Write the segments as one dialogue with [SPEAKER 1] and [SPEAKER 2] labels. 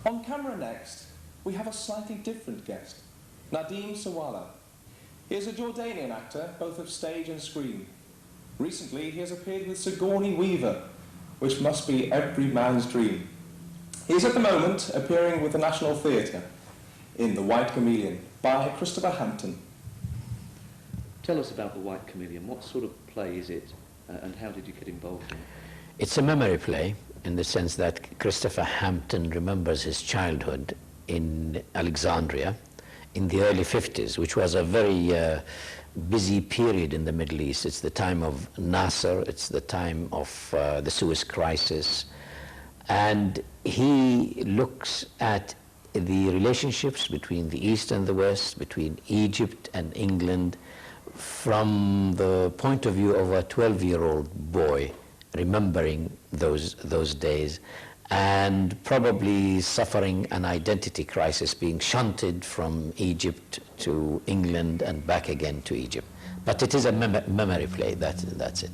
[SPEAKER 1] On camera next, we have a slightly different guest, Nadim Sawalha. He is a Jordanian actor, both of stage and screen. Recently, he has appeared with Sigourney Weaver, which must be every man's dream. He is at the moment appearing with the National Theatre in The White Chameleon by Christopher Hampton.
[SPEAKER 2] Tell us about The White Chameleon. What sort of play is it, and how did you get involved in it?
[SPEAKER 3] It's a memory play in the sense that Christopher Hampton remembers his childhood in Alexandria in the early 50s, which was a very busy period in the Middle East. It's the time of Nasser, it's the time of the Suez Crisis, and he looks at the relationships between the East and the West, between Egypt and England, from the point of view of a 12-year-old boy remembering those days, and probably suffering an identity crisis, being shunted from Egypt to England and back again to Egypt. But it is a memory play, that's it.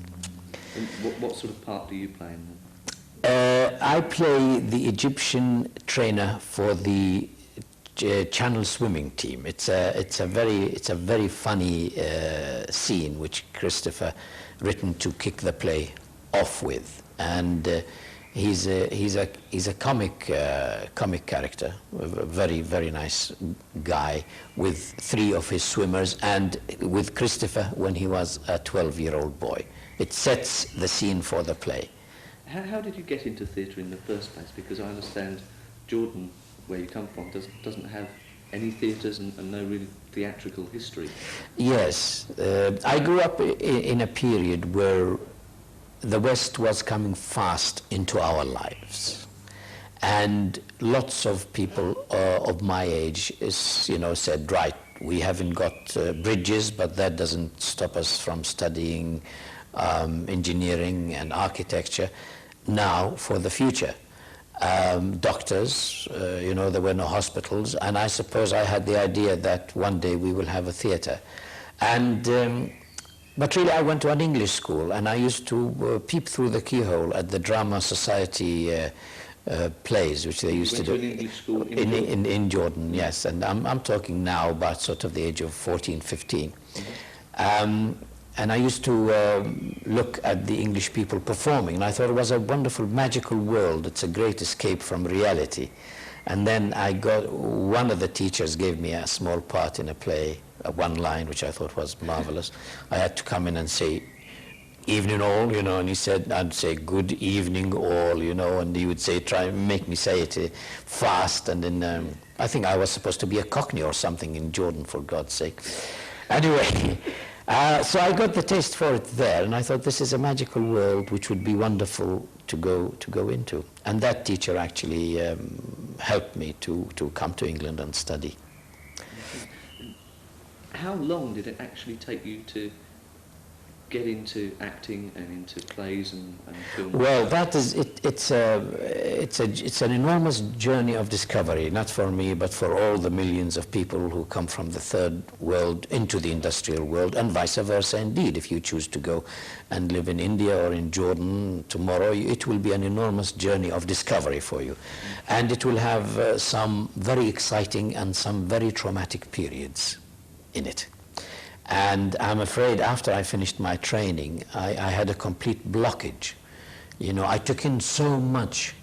[SPEAKER 2] And what sort of part do you play in them?
[SPEAKER 3] I play the Egyptian trainer for the Channel swimming team. It's a very funny scene which Christopher written to kick the play off with, and he's a comic character, a very nice guy, with 3 of his swimmers, and with Christopher when he was a 12-year-old boy. It sets the scene for the play.
[SPEAKER 2] How did you get into theatre in the first place? Because I understand Jordan, where you come from, doesn't have any theatres and no really theatrical history.
[SPEAKER 3] Yes, I grew up in a period where the West was coming fast into our lives, and lots of people of my age said, right, we haven't got bridges, but that doesn't stop us from studying engineering and architecture now for the future. Doctors, there were no hospitals, and I suppose I had the idea that one day we will have a theatre. And but really I went to an English school, and I used to peep through the keyhole at the Drama Society plays, which they used to do.
[SPEAKER 2] An English school
[SPEAKER 3] in Jordan, yes, and I'm talking now about sort of the age of 14, 15. And I used to look at the English people performing, and I thought it was a wonderful, magical world. It's a great escape from reality. And then one of the teachers gave me a small part in a play, one line, which I thought was marvelous. I had to come in and say, "Evening all," and he said, I'd say, "Good evening all," and he would say, try and make me say it fast, and then I think I was supposed to be a Cockney or something in Jordan, for God's sake. Anyway. So I got the taste for it there, and I thought this is a magical world which would be wonderful to go into. And that teacher actually helped me to come to England and study.
[SPEAKER 2] How long did it actually take you to get into acting and into plays and film?
[SPEAKER 3] Well, that is it's an enormous journey of discovery, not for me, but for all the millions of people who come from the third world into the industrial world, and vice versa indeed. If you choose to go and live in India or in Jordan tomorrow, it will be an enormous journey of discovery for you. And it will have some very exciting and some very traumatic periods in it. And I'm afraid after I finished my training, I had a complete blockage. I took in so much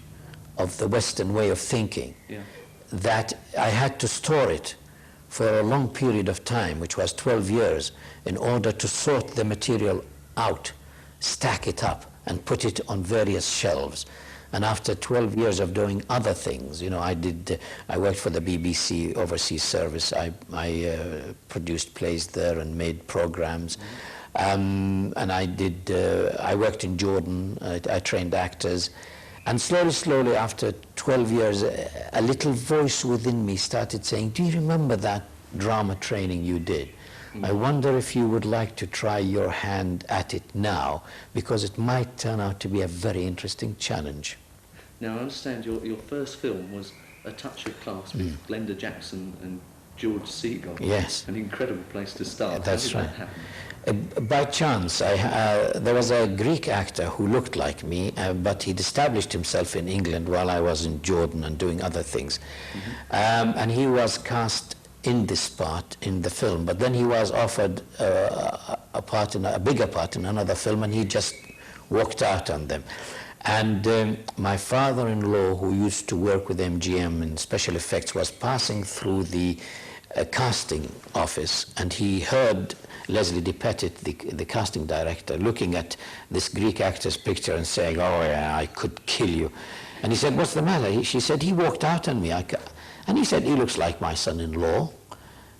[SPEAKER 3] of the Western way of thinking that I had to store it for a long period of time, which was 12 years, in order to sort the material out, stack it up, and put it on various shelves. And after 12 years of doing other things, I worked for the BBC Overseas Service. I produced plays there and made programs. And I worked in Jordan. I trained actors. And slowly, after 12 years, a little voice within me started saying, "Do you remember that drama training you did? I wonder if you would like to try your hand at it now, because it might turn out to be a very interesting challenge."
[SPEAKER 2] Now, I understand your first film was A Touch of Class with Glenda Jackson and George Segal.
[SPEAKER 3] Yes.
[SPEAKER 2] An incredible place to start.
[SPEAKER 3] That's
[SPEAKER 2] How did
[SPEAKER 3] right.
[SPEAKER 2] that happen?
[SPEAKER 3] By chance, there was a Greek actor who looked like me, but he'd established himself in England while I was in Jordan and doing other things. And he was cast in this part in the film, but then he was offered a bigger part in another film, and he just walked out on them. And my father-in-law, who used to work with MGM in special effects, was passing through the casting office, and he heard Leslie DePettit, the casting director, looking at this Greek actor's picture and saying, "Oh yeah, I could kill you." And he said, "What's the matter?" She said, "He walked out on me." And he said, "He looks like my son-in-law."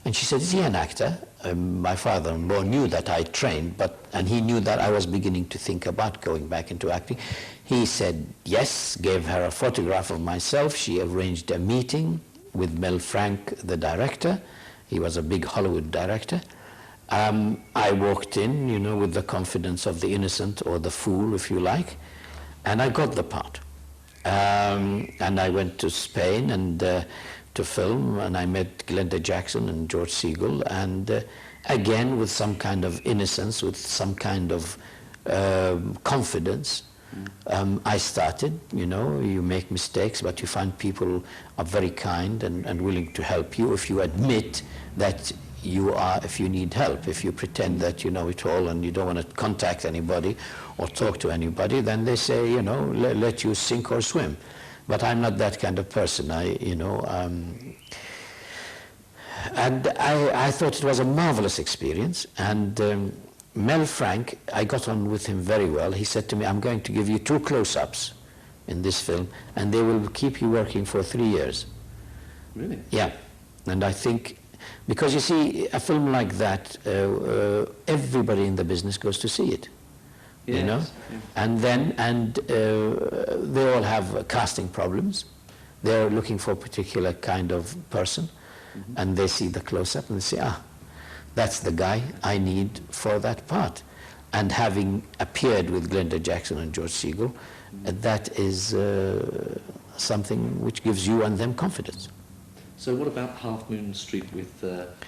[SPEAKER 3] And she said, "Is he an actor?" My father-in-law knew that I trained, and he knew that I was beginning to think about going back into acting. He said yes, gave her a photograph of myself. She arranged a meeting with Mel Frank, the director. He was a big Hollywood director. I walked in, you know, with the confidence of the innocent or the fool, if you like, and I got the part. And I went to Spain and to film, and I met Glenda Jackson and George Segal, and again with some kind of innocence, with some kind of confidence. I started, you know, you make mistakes, but you find people are very kind and willing to help you if you admit that if you need help. If you pretend that you know it all and you don't want to contact anybody or talk to anybody, then they say, you know, let you sink or swim. But I'm not that kind of person. And I thought it was a marvelous experience. And Mel Frank, I got on with him very well. He said to me, "I'm going to give you 2 close-ups in this film, and they will keep you working for 3 years."
[SPEAKER 2] Really?
[SPEAKER 3] Yeah. And I think, because you see, a film like that, everybody in the business goes to see it.
[SPEAKER 2] Yes,
[SPEAKER 3] you know?
[SPEAKER 2] yeah.
[SPEAKER 3] And they all have casting problems. They're looking for a particular kind of person, and they see the close-up and they say, that's the guy I need for that part. And having appeared with Glenda Jackson and George Segal, that is something which gives you and them confidence.
[SPEAKER 2] So what about Half Moon Street with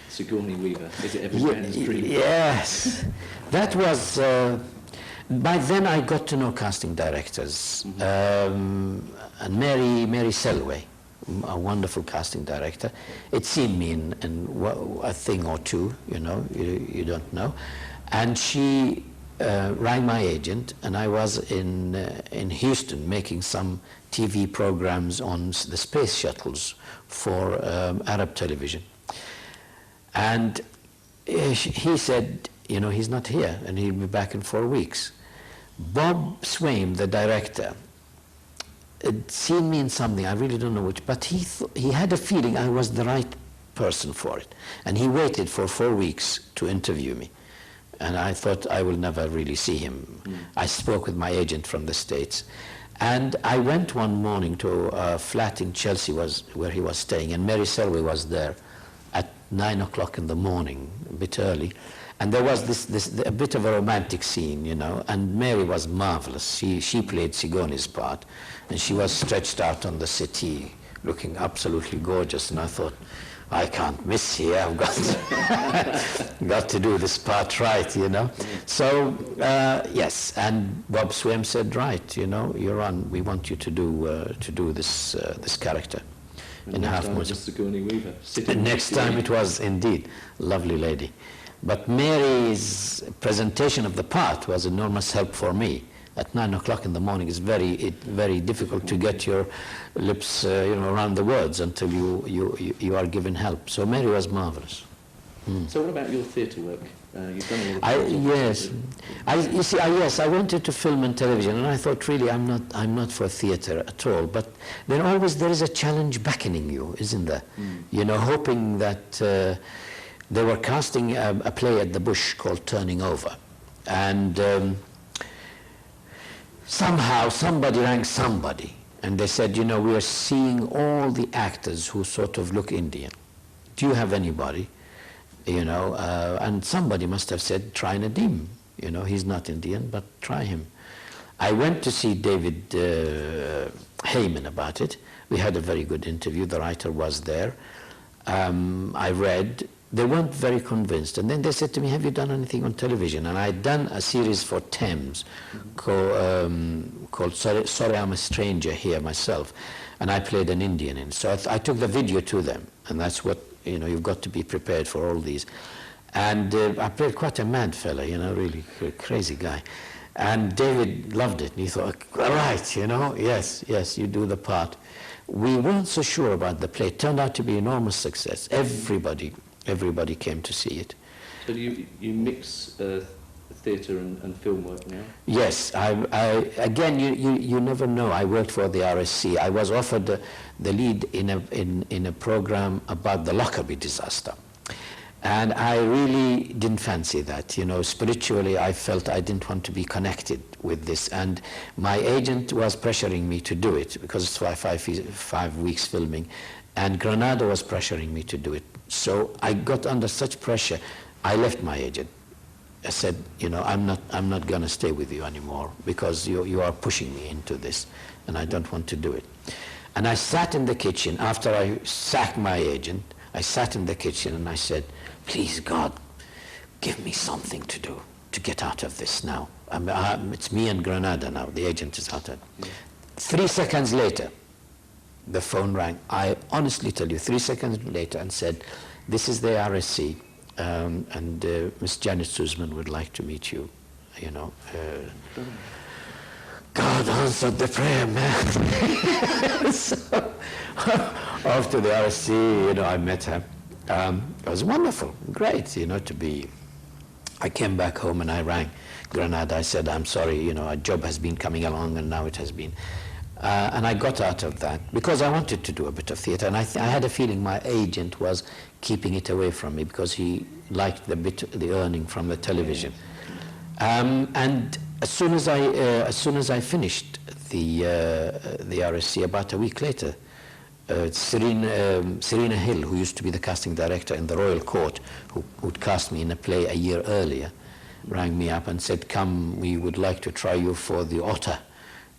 [SPEAKER 2] Sigourney Weaver? Is it every man's dream?
[SPEAKER 3] Yes. That was... by then I got to know casting directors. And Mary Selway, a wonderful casting director, had seen me in a thing or two, you know, you don't know. And she rang my agent, and I was in Houston making some TV programs on the space shuttles for Arab television. And he said, you know, he's not here, and he'll be back in 4 weeks. Bob Swaim, the director, had seen me in something, I really don't know which, but he had a feeling I was the right person for it. And he waited for 4 weeks to interview me. And I thought I will never really see him. I spoke with my agent from the States. And I went one morning to a flat in Chelsea where he was staying, and Mary Selway was there at 9 o'clock in the morning, a bit early. And there was a bit of a romantic scene, you know, and Mary was marvelous. She played Sigourney's part, and she was stretched out on the settee, looking absolutely gorgeous, and I thought, I can't miss here, I've got to do this part right, you know. So, yes, and Bob Swaim said, right, you know, you're on, we want you to do this character.
[SPEAKER 2] And next time it was Sigourney Weaver.
[SPEAKER 3] And next time it was indeed, lovely lady. But Mary's presentation of the part was enormous help for me. At 9 o'clock in the morning, it's very difficult to get your lips, you know, around the words until you are given help. So Mary was marvelous.
[SPEAKER 2] So what about your theatre work? You've done all the
[SPEAKER 3] yes, I wanted to film and television, and I thought, really, I'm not for theatre at all. But then always there is a challenge beckoning you, isn't there? You know, hoping that. They were casting a play at the Bush called Turning Over, and somehow somebody rang somebody, and they said, you know, we are seeing all the actors who sort of look Indian. Do you have anybody? You know, and somebody must have said, try Nadim. You know, he's not Indian, but try him. I went to see David Heyman about it. We had a very good interview. The writer was there. I read. They weren't very convinced. And then they said to me, have you done anything on television? And I'd done a series for Thames called Sorry I'm a Stranger Here myself. And I played an Indian in. So I took the video to them. And that's what, you know, you've got to be prepared for all these. And I played quite a mad fella, you know, really crazy guy. And David loved it. And he thought, all right, you know, yes, you do the part. We weren't so sure about the play. It turned out to be enormous success. Everybody came to see it.
[SPEAKER 2] So do you mix theatre and film work now?
[SPEAKER 3] Yes, again, you never know. I worked for the RSC. I was offered the lead in a program about the Lockerbie disaster. And I really didn't fancy that. You know, spiritually, I felt I didn't want to be connected with this. And my agent was pressuring me to do it because it's 5 weeks filming. And Granada was pressuring me to do it. So I got under such pressure, I left my agent. I said, you know, I'm not going to stay with you anymore because you are pushing me into this, and I don't want to do it. And I sat in the kitchen after I sacked my agent. I sat in the kitchen and I said, please God, give me something to do to get out of this now. It's me and Granada now. The agent is out. 3 seconds later, the phone rang. I honestly tell you, 3 seconds later, and said, this is the RSC, and Miss Janet Suzman would like to meet you. You know, God answered the prayer, man. So, off to the RSC, you know, I met her. It was wonderful, great, you know, to be. I came back home and I rang Granada. I said, I'm sorry, you know, a job has been coming along and now it has been. And I got out of that because I wanted to do a bit of theatre, and I had a feeling my agent was keeping it away from me because he liked the earning from the television. And as soon as I finished the RSC, about a week later, Serena Hill, who used to be the casting director in the Royal Court, who'd cast me in a play a year earlier, rang me up and said, come, we would like to try you for the Otter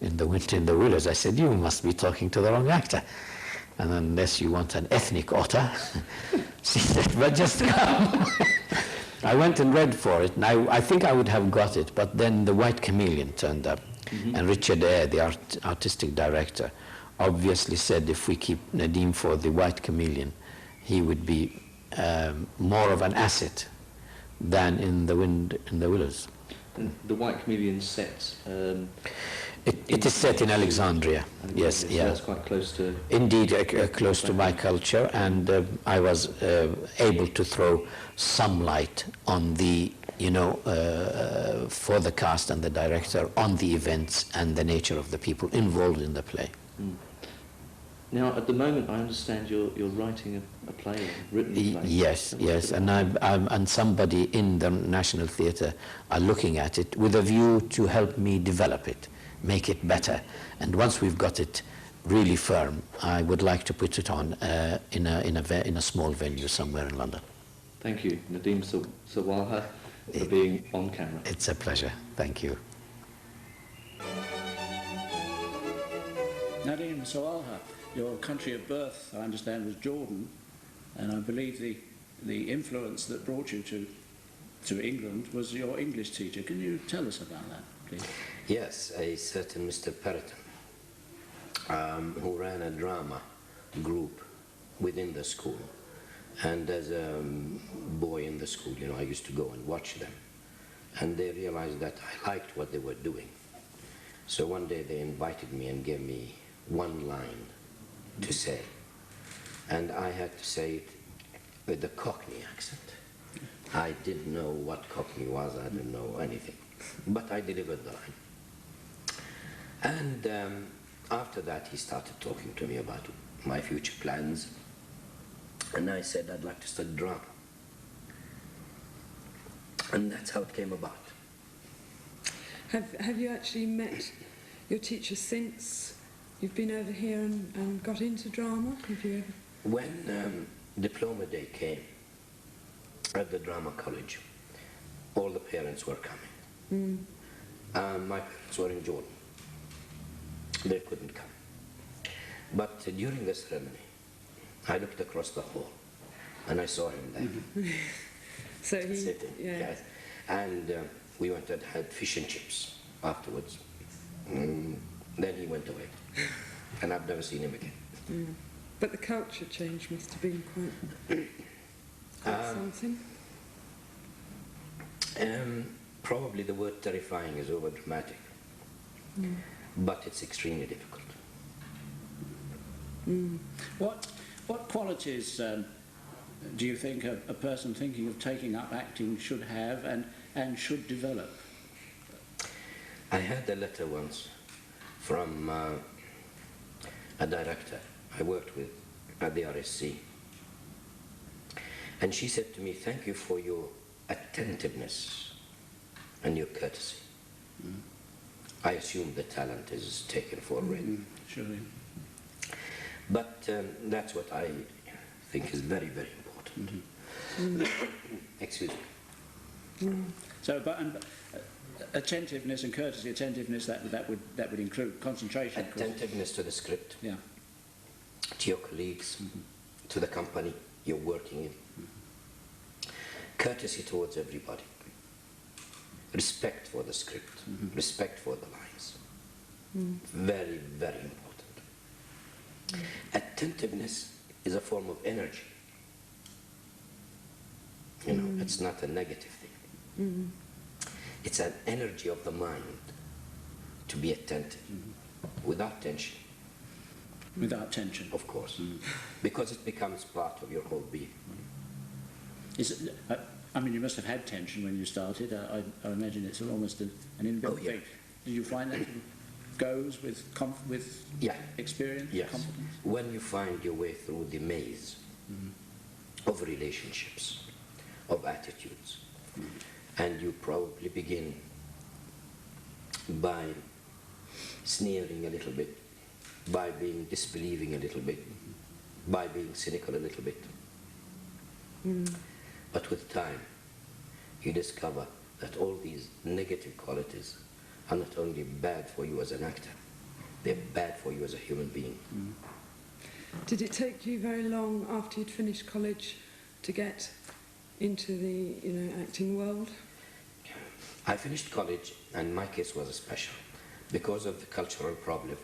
[SPEAKER 3] in the Winter in the Willows. I said, you must be talking to the wrong actor. And unless you want an ethnic otter, she said, but just come. I went and read for it, and I think I would have got it, but then the White Chameleon turned up, and Richard Eyre, the artistic director, obviously said if we keep Nadim for the White Chameleon, he would be more of an asset than in the Wind in the Willows.
[SPEAKER 2] And the White Chameleon set.
[SPEAKER 3] It is set in Alexandria. Yes,
[SPEAKER 2] so
[SPEAKER 3] yeah.
[SPEAKER 2] That's quite close to.
[SPEAKER 3] Indeed, close to my culture, and I was able to throw some light on the, you know, for the cast and the director on the events and the nature of the people involved in the play.
[SPEAKER 2] Mm. Now, at the moment, I understand you're writing a play, written play.
[SPEAKER 3] Yes, and and somebody in the National Theatre are looking at it with a view to help me develop it, make it better. And once we've got it really firm, I would like to put it on in a small venue somewhere in London.
[SPEAKER 2] Thank you, Nadim Sawalha, for being on camera.
[SPEAKER 3] It's a pleasure. Thank you.
[SPEAKER 4] Nadim Sawalha, your country of birth, I understand, was Jordan, and I believe the influence that brought you to England was your English teacher. Can you tell us about that, please?
[SPEAKER 5] Yes, a certain Mr. Perriton, who ran a drama group within the school. And as a boy in the school, you know, I used to go and watch them. And they realized that I liked what they were doing. So one day they invited me and gave me one line to say. And I had to say it with the Cockney accent. I didn't know what Cockney was, I didn't know anything. But I delivered the line. And after that he started talking to me about my future plans. And I said I'd like to study drama. And that's how it came about.
[SPEAKER 6] Have you actually met your teacher since you've been over here and got into drama? Have you ever?
[SPEAKER 5] When diploma day came at the drama college, all the parents were coming. My parents were in Jordan. They couldn't come. But during the ceremony, I looked across the hall and I saw him there.
[SPEAKER 6] So he,
[SPEAKER 5] Sitting,
[SPEAKER 6] yeah.
[SPEAKER 5] yes. And we went and had fish and chips afterwards. Then he went away, and I've never seen him again.
[SPEAKER 6] Yeah. But the culture change must have been quite something.
[SPEAKER 5] Probably the word terrifying is over dramatic, but it's extremely difficult.
[SPEAKER 4] What qualities do you think a person thinking of taking up acting should have and should develop?
[SPEAKER 5] I had a letter once from a director I worked with at the RSC, and she said to me, "Thank you for your attentiveness and your courtesy." I assume the talent is taken for granted.
[SPEAKER 4] Surely.
[SPEAKER 5] But that's what I think is very, very important. Excuse me.
[SPEAKER 4] So, but attentiveness and courtesy, attentiveness that would include concentration. of course.
[SPEAKER 5] Attentiveness to the script,
[SPEAKER 4] Yeah.
[SPEAKER 5] to your colleagues, to the company you're working in. Courtesy towards everybody. Respect for the script, respect for the lines. Very, very important. Attentiveness is a form of energy. You know, it's not a negative thing. It's an energy of the mind to be attentive, without tension,
[SPEAKER 4] Without tension.
[SPEAKER 5] of course, because it becomes part of your whole being.
[SPEAKER 4] Is it, I mean, you must have had tension when you started. I imagine it's almost an inbuilt
[SPEAKER 5] yeah.
[SPEAKER 4] thing. Did you find that goes with
[SPEAKER 5] Yeah.
[SPEAKER 4] experience,
[SPEAKER 5] Yes.
[SPEAKER 4] confidence?
[SPEAKER 5] When you find your way through the maze of relationships, of attitudes, and you probably begin by sneering a little bit, by being disbelieving a little bit, by being cynical a little bit. But with time, you discover that all these negative qualities are not only bad for you as an actor, they're bad for you as a human being.
[SPEAKER 6] Did it take you very long after you'd finished college to get into the acting world?
[SPEAKER 5] I finished college, and my case was special because of the cultural problem.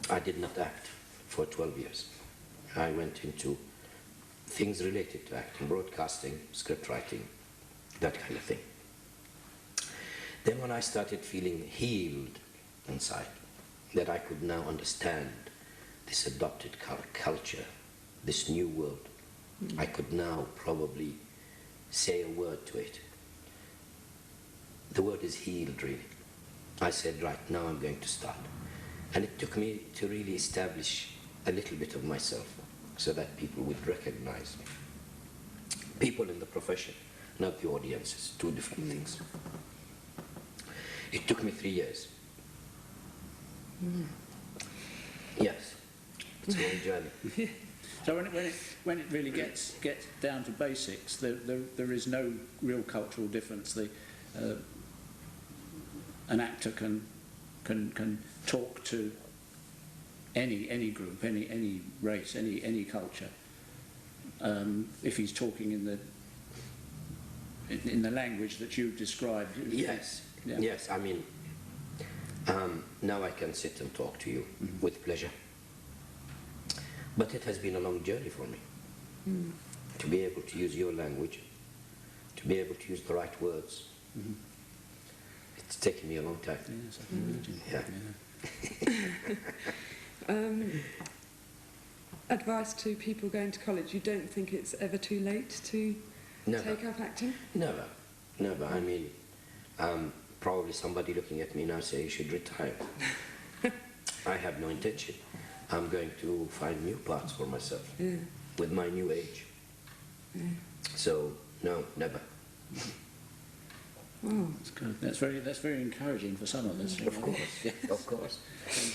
[SPEAKER 5] I did not act for 12 years. I went into things related to acting, broadcasting, script writing, that kind of thing. Then when I started feeling healed inside, that I could now understand this adopted culture, this new world, I could now probably say a word to it. The word is healed, really. I said, right, now I'm going to start. And it took me to really establish a little bit of myself so that people would recognize me. People in the profession, not the audiences, two different things. It took me 3 years. Yes, it's a long journey.
[SPEAKER 4] So when it really gets down to basics, there is no real cultural difference. An actor can talk to any group, any race, any culture, if he's talking in the language that you've described.
[SPEAKER 5] Yes,
[SPEAKER 4] Yeah.
[SPEAKER 5] yes. I mean, now I can sit and talk to you with pleasure. But it has been a long journey for me to be able to use your language, to be able to use the right words. It's taken me a long time.
[SPEAKER 4] Yes, I can imagine.
[SPEAKER 5] Yeah.
[SPEAKER 6] Advice to people going to college, you don't think it's ever too late to
[SPEAKER 5] Never.
[SPEAKER 6] take up acting?
[SPEAKER 5] Never, never. I mean, probably somebody looking at me now say you should retire. I have no intention. I'm going to find new parts for myself with my new age. So, no, never.
[SPEAKER 6] Oh,
[SPEAKER 4] That's good. That's very encouraging for some of us.
[SPEAKER 5] Of course, of course.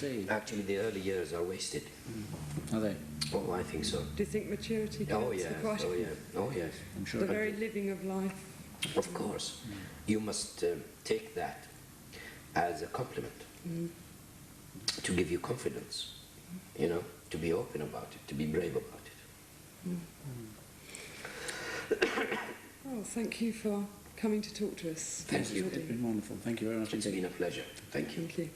[SPEAKER 4] Indeed.
[SPEAKER 5] Actually, the early years are wasted.
[SPEAKER 4] Are they?
[SPEAKER 5] Oh, I think so.
[SPEAKER 6] do you think maturity counts
[SPEAKER 5] Oh,
[SPEAKER 6] for
[SPEAKER 5] yes,
[SPEAKER 6] quite
[SPEAKER 5] oh, yeah, oh, yes.
[SPEAKER 4] I'm sure.
[SPEAKER 6] the very living of life?
[SPEAKER 5] Of course. You must take that as a compliment to give you confidence, you know, to be open about it, to be brave about it.
[SPEAKER 6] Well, thank you for coming to talk to us.
[SPEAKER 4] Yes, it's been wonderful. Thank you very much
[SPEAKER 5] It's
[SPEAKER 4] indeed.
[SPEAKER 5] been a pleasure. Thank you.
[SPEAKER 6] Thank you.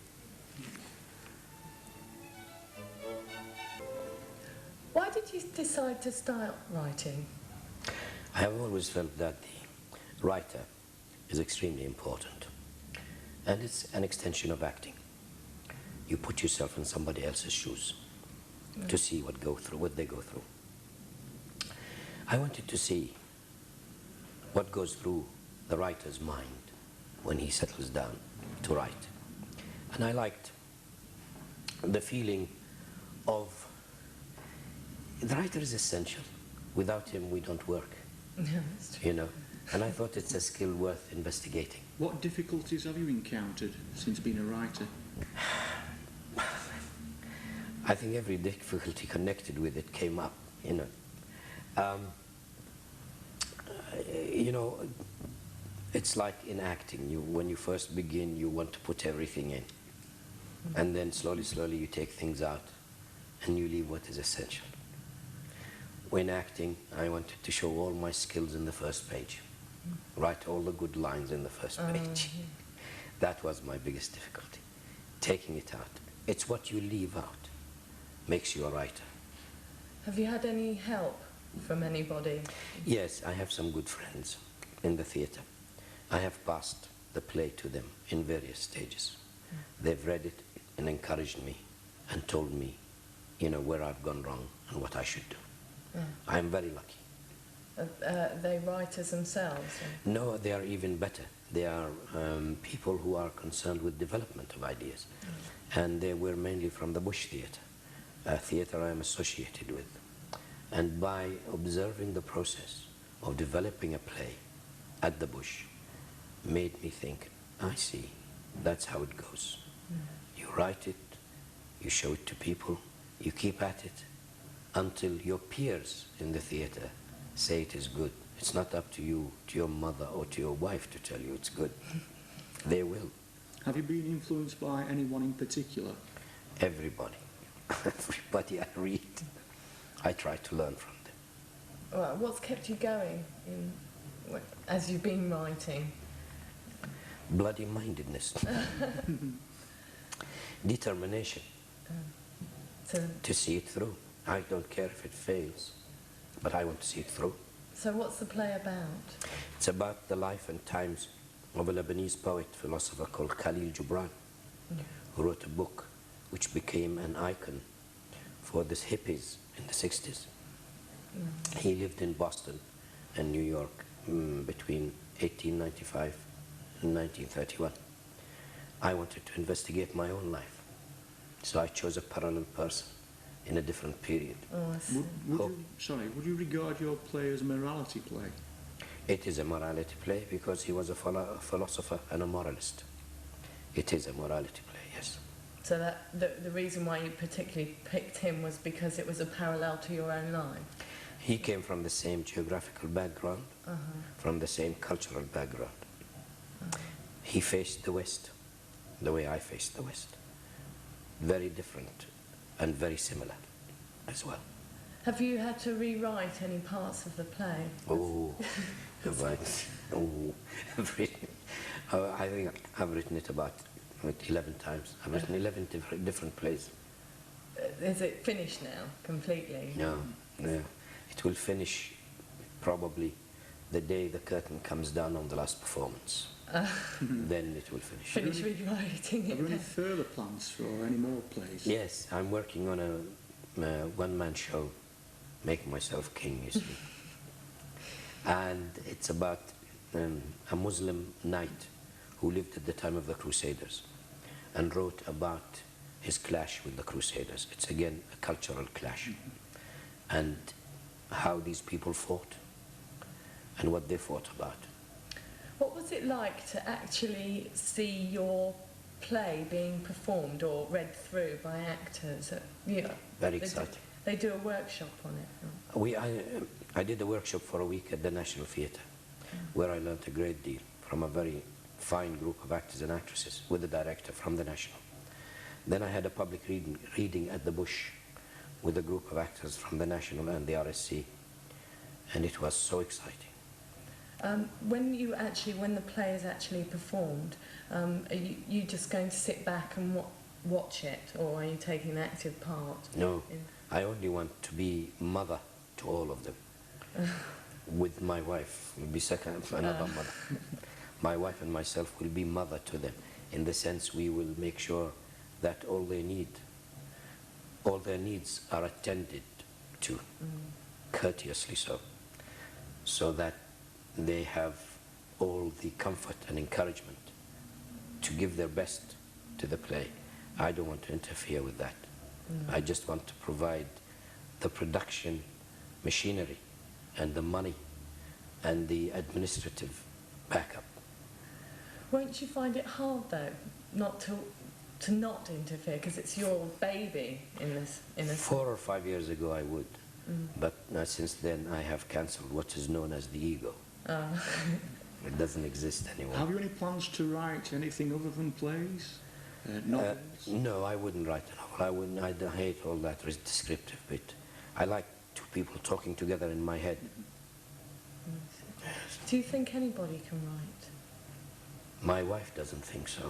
[SPEAKER 7] Why did you decide to start writing?
[SPEAKER 5] I have always felt that the writer is extremely important, and it's an extension of acting. You put yourself in somebody else's shoes to see what they go through. I wanted to see what goes through the writer's mind when he settles down to write. And I liked the feeling of the writer is essential. Without him, we don't work,
[SPEAKER 7] Yeah, that's true.
[SPEAKER 5] you know. And I thought it's a skill worth investigating.
[SPEAKER 8] What difficulties have you encountered since being a writer?
[SPEAKER 5] I think every difficulty connected with it came up, you know. You know, it's like in acting. When you first begin, you want to put everything in. And then slowly, slowly you take things out and you leave what is essential. When acting, I wanted to show all my skills in the first page. Write all the good lines in the first page. That was my biggest difficulty, taking it out. It's what you leave out makes you a writer.
[SPEAKER 7] Have you had any help from anybody?
[SPEAKER 5] Yes, I have some good friends in the theatre. I have passed the play to them in various stages. They've read it and encouraged me and told me, you know, where I've gone wrong and what I should do. I'm very lucky.
[SPEAKER 7] Are they writers themselves?
[SPEAKER 5] No, they are even better. They are people who are concerned with development of ideas. And they were mainly from the Bush Theatre, a theatre I am associated with. And by observing the process of developing a play at the Bush, made me think, I see, that's how it goes. You write it, you show it to people, you keep at it until your peers in the theatre say it is good. It's not up to you, to your mother or to your wife to tell you it's good. They will.
[SPEAKER 8] Have you been influenced by anyone in particular?
[SPEAKER 5] Everybody. Everybody I read, I try to learn from them.
[SPEAKER 7] Well, what's kept you going as you've been writing?
[SPEAKER 5] Bloody-mindedness. Determination to see it through. I don't care if it fails, but I want to see it through.
[SPEAKER 7] So what's the play about?
[SPEAKER 5] It's about the life and times of a Lebanese poet, philosopher called Khalil Gibran, who wrote a book which became an icon for the hippies in the 60s. He lived in Boston and New York between 1895 and 1931. I wanted to investigate my own life, so I chose a parallel person in a different period.
[SPEAKER 7] Oh, I see.
[SPEAKER 8] Would you regard your play as a morality play?
[SPEAKER 5] It is a morality play because he was a philosopher and a moralist. It is a morality play, yes.
[SPEAKER 7] So that the reason why you particularly picked him was because it was a parallel to your own life?
[SPEAKER 5] He came from the same geographical background, from the same cultural background. He faced the West the way I faced the West. Very different and very similar as well.
[SPEAKER 7] Have you had to rewrite any parts of the play?
[SPEAKER 5] Oh, right. Oh, I think I've written it about 11 times. I've written 11 different plays.
[SPEAKER 7] Is it finished now, completely?
[SPEAKER 5] No. It will finish probably the day the curtain comes down on the last performance. Then it will finish.
[SPEAKER 7] Finish rewriting
[SPEAKER 8] Are there any
[SPEAKER 7] it?
[SPEAKER 8] further plans for any more plays?
[SPEAKER 5] Yes, I'm working on a one-man show, Make Myself King, you see. And it's about a Muslim knight who lived at the time of the Crusaders and wrote about his clash with the Crusaders. It's again a cultural clash. And how these people fought and what they fought about.
[SPEAKER 7] What was it like to actually see your play being performed or read through by actors?
[SPEAKER 5] Very exciting.
[SPEAKER 7] They do a workshop on it.
[SPEAKER 5] I did a workshop for a week at the National Theatre where I learned a great deal from a very fine group of actors and actresses with the director from the National. Then I had a public reading at the Bush with a group of actors from the National and the RSC and it was so exciting.
[SPEAKER 7] When the play is actually performed, are you just going to sit back and watch it, or are you taking an active part?
[SPEAKER 5] No, I only want to be mother to all of them. With my wife, will be another mother. My wife and myself will be mother to them, in the sense we will make sure that all their needs are attended to, courteously so that they have all the comfort and encouragement to give their best to the play. I don't want to interfere with that. I just want to provide the production machinery and the money and the administrative backup.
[SPEAKER 7] Won't you find it hard, though, not to not interfere, because it's your baby in this?
[SPEAKER 5] 4 or 5 years ago I would, but since then I have cancelled what is known as the ego. It doesn't exist anymore.
[SPEAKER 8] Have you any plans to write anything other than plays? Novels?
[SPEAKER 5] No, I wouldn't write a novel. I hate all that descriptive bit. I like two people talking together in my head.
[SPEAKER 7] Do you think anybody can write?
[SPEAKER 5] My wife doesn't think so.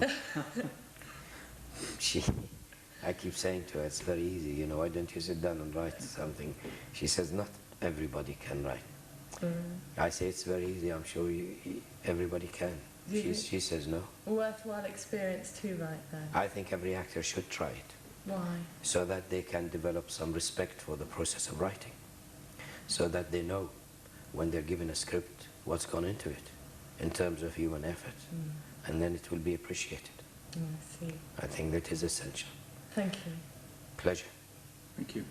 [SPEAKER 5] I keep saying to her, it's very easy, you know, why don't you sit down and write something? She says, not everybody can write. I say, it's very easy, I'm sure everybody can. She says no.
[SPEAKER 7] Worthwhile experience to write, though.
[SPEAKER 5] I think every actor should try it.
[SPEAKER 7] Why?
[SPEAKER 5] So that they can develop some respect for the process of writing. So that they know, when they're given a script, what's gone into it, in terms of human effort. And then it will be appreciated.
[SPEAKER 7] I see.
[SPEAKER 5] I think that is essential.
[SPEAKER 7] Thank you.
[SPEAKER 5] Pleasure.
[SPEAKER 8] Thank you.